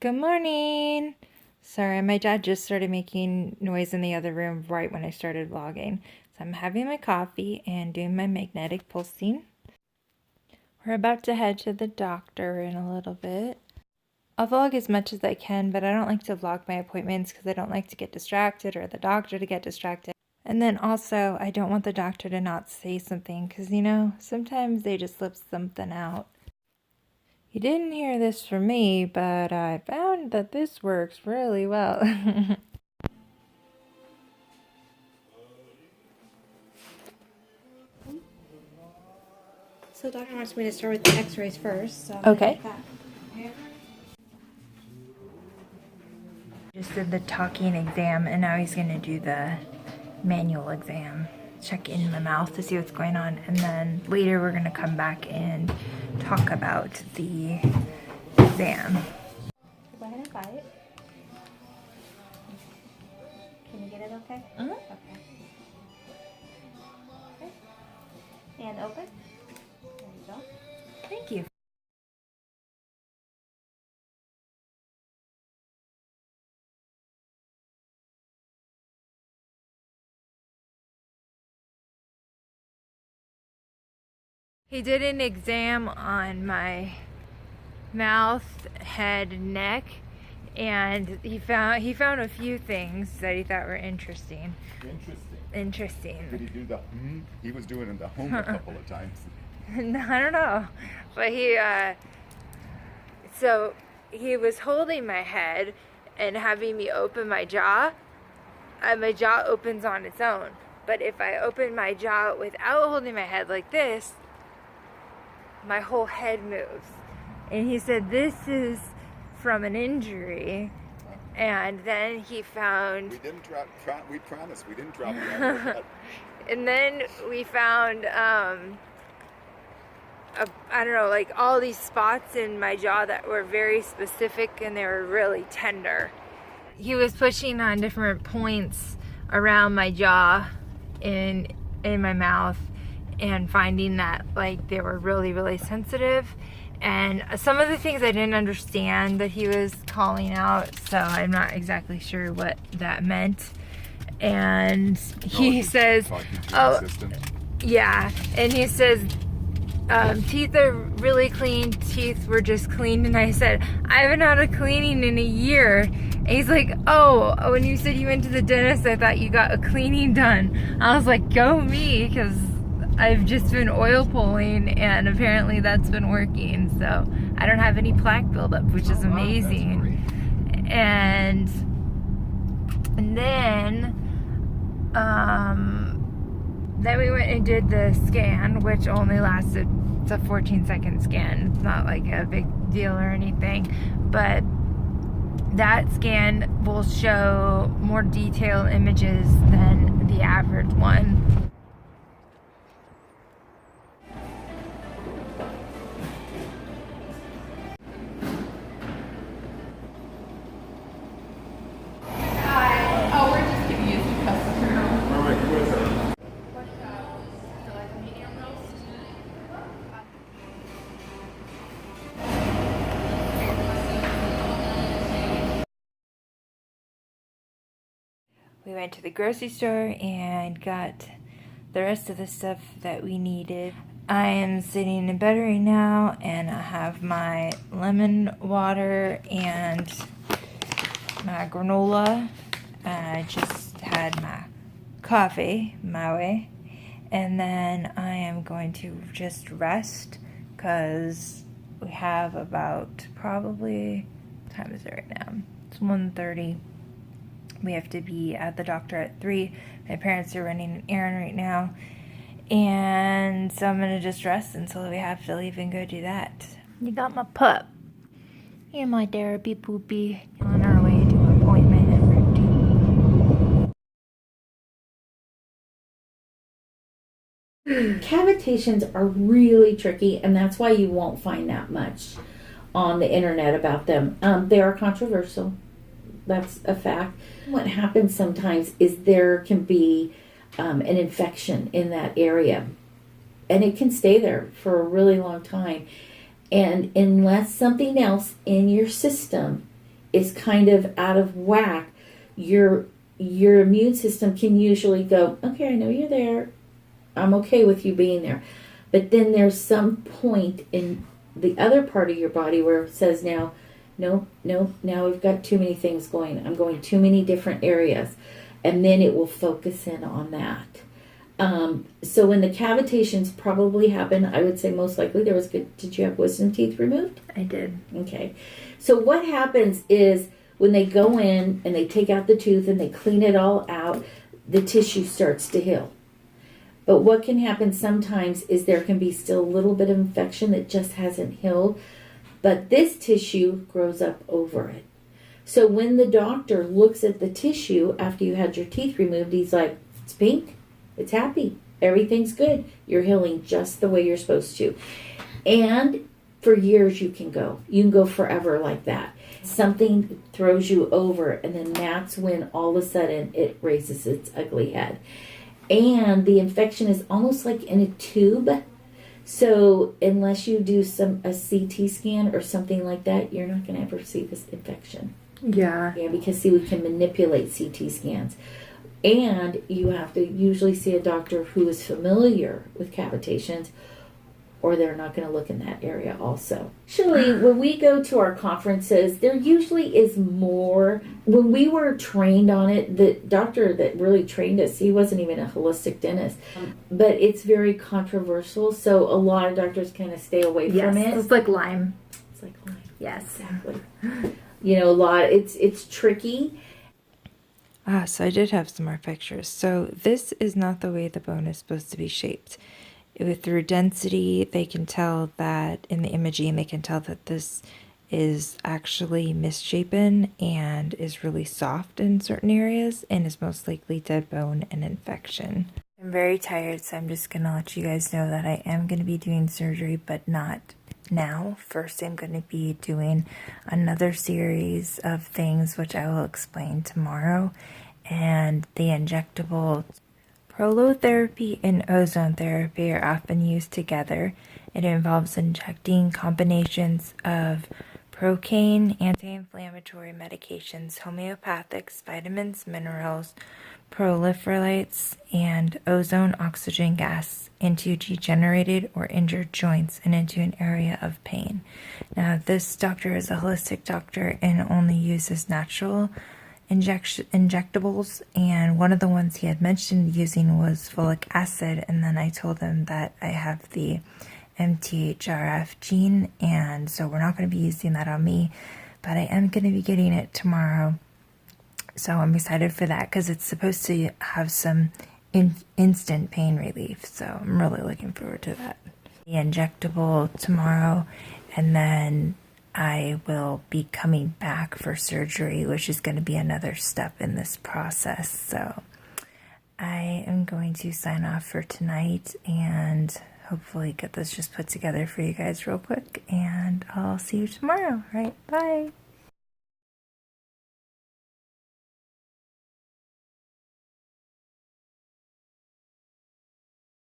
Good morning. Sorry, my dad just started making noise in the other room right when I started vlogging. So I'm having my coffee and doing my magnetic pulsing. We're about to head to the doctor in a little bit. I'll vlog as much as I can, but I don't like to vlog my appointments because I don't like to get distracted or the doctor to get distracted. And then also, I don't want the doctor to not say something because, you know, sometimes they just slip something out. You didn't hear this from me, but I found that this works really well. So the doctor wants me to start with the x-rays first, so Okay. Just did the talking exam, and now he's going to do the manual exam. Check in the mouth to see what's going on, and then later we're going to come back and talk about the exam. Go ahead and buy it. Can you get it okay? Uh-huh. Okay. And open. There you go. Thank you. He did an exam on my mouth, head, and neck, and he found a few things that he thought were interesting. Interesting. Did he do the He was doing the home a couple of times. I don't know, but so he was holding my head and having me open my jaw, and my jaw opens on its own. But if I open my jaw without holding my head like this, my whole head moves. And he said this is from an injury. And then he found... We didn't drop... We promised we didn't drop the other. And then we found, I don't know, like all these spots in my jaw that were very specific and they were really tender. He was pushing on different points around my jaw in my mouth and finding that like they were really, really sensitive. And some of the things I didn't understand that he was calling out, so I'm not exactly sure what that meant. And he says, oh, yeah, and he says, teeth are really clean, teeth were just cleaned. And I said, I haven't had a cleaning in a year. And he's like, oh, when you said you went to the dentist, I thought you got a cleaning done. I was like, go me, because I've just been oil pulling and apparently that's been working. So I don't have any plaque buildup, which is amazing. And then we went and did the scan, which only lasted, it's a 14-second scan. It's not like a big deal or anything, but that scan will show more detailed images than the average one. We went to the grocery store and got the rest of the stuff that we needed. I am sitting in bed right now and I have my lemon water and my granola. I just had my coffee, my way. And then I am going to just rest because we have about probably, what time is it right now? It's 1:30. We have to be at the doctor at 3. My parents are running an errand right now. And so I'm going to just rest until we have to leave and go do that. You got my pup. You're my therapy poopy. On our way to an appointment at routine. Cavitations are really tricky, and that's why you won't find that much on the internet about them. They are controversial. That's a fact. What happens sometimes is there can be an infection in that area, and it can stay there for a really long time. And unless something else in your system is kind of out of whack, your immune system can usually go, okay, I know you're there. I'm okay with you being there. But then there's some point in the other part of your body where it says now, no, now we've got too many things going. I'm going too many different areas. And then it will focus in on that. So when the cavitations probably happen, I would say most likely there was good. Did you have wisdom teeth removed? I did. Okay. So what happens is when they go in and they take out the tooth and they clean it all out, the tissue starts to heal. But what can happen sometimes is there can be still a little bit of infection that just hasn't healed, but this tissue grows up over it. So when the doctor looks at the tissue after you had your teeth removed, he's like, it's pink, it's happy, everything's good. You're healing just the way you're supposed to. And for years you can go. You can go forever like that. Something throws you over, and then that's when all of a sudden it raises its ugly head. And the infection is almost like in a tube. So unless you do a CT scan or something like that, you're not going to ever see this infection. Yeah. Yeah, because see, we can manipulate CT scans. And you have to usually see a doctor who is familiar with cavitations, or they're not going to look in that area also. Actually, when we go to our conferences, there usually is more. When we were trained on it, the doctor that really trained us, he wasn't even a holistic dentist. But it's very controversial, so a lot of doctors kind of stay away from it. It's like Lyme. It's like Lyme. Yes. Exactly. A lot. It's tricky. So I did have some more pictures. So this is not the way the bone is supposed to be shaped. Through density, they can tell that in the imaging, they can tell that this is actually misshapen and is really soft in certain areas and is most likely dead bone and infection. I'm very tired, so I'm just going to let you guys know that I am going to be doing surgery, but not now. First, I'm going to be doing another series of things, which I will explain tomorrow, and the injectable prolotherapy and ozone therapy are often used together. It involves injecting combinations of procaine, anti-inflammatory medications, homeopathics, vitamins, minerals, proliferolates, and ozone oxygen gas into degenerated or injured joints and into an area of pain. Now, this doctor is a holistic doctor and only uses natural injectables, and one of the ones he had mentioned using was folic acid, and then I told him that I have the MTHRF gene, and so we're not going to be using that on me, but I am going to be getting it tomorrow. So I'm excited for that because it's supposed to have some instant pain relief, so I'm really looking forward to that. The injectable tomorrow, and then I will be coming back for surgery, which is going to be another step in this process. So I am going to sign off for tonight and hopefully get this just put together for you guys real quick. And I'll see you tomorrow. All right, bye.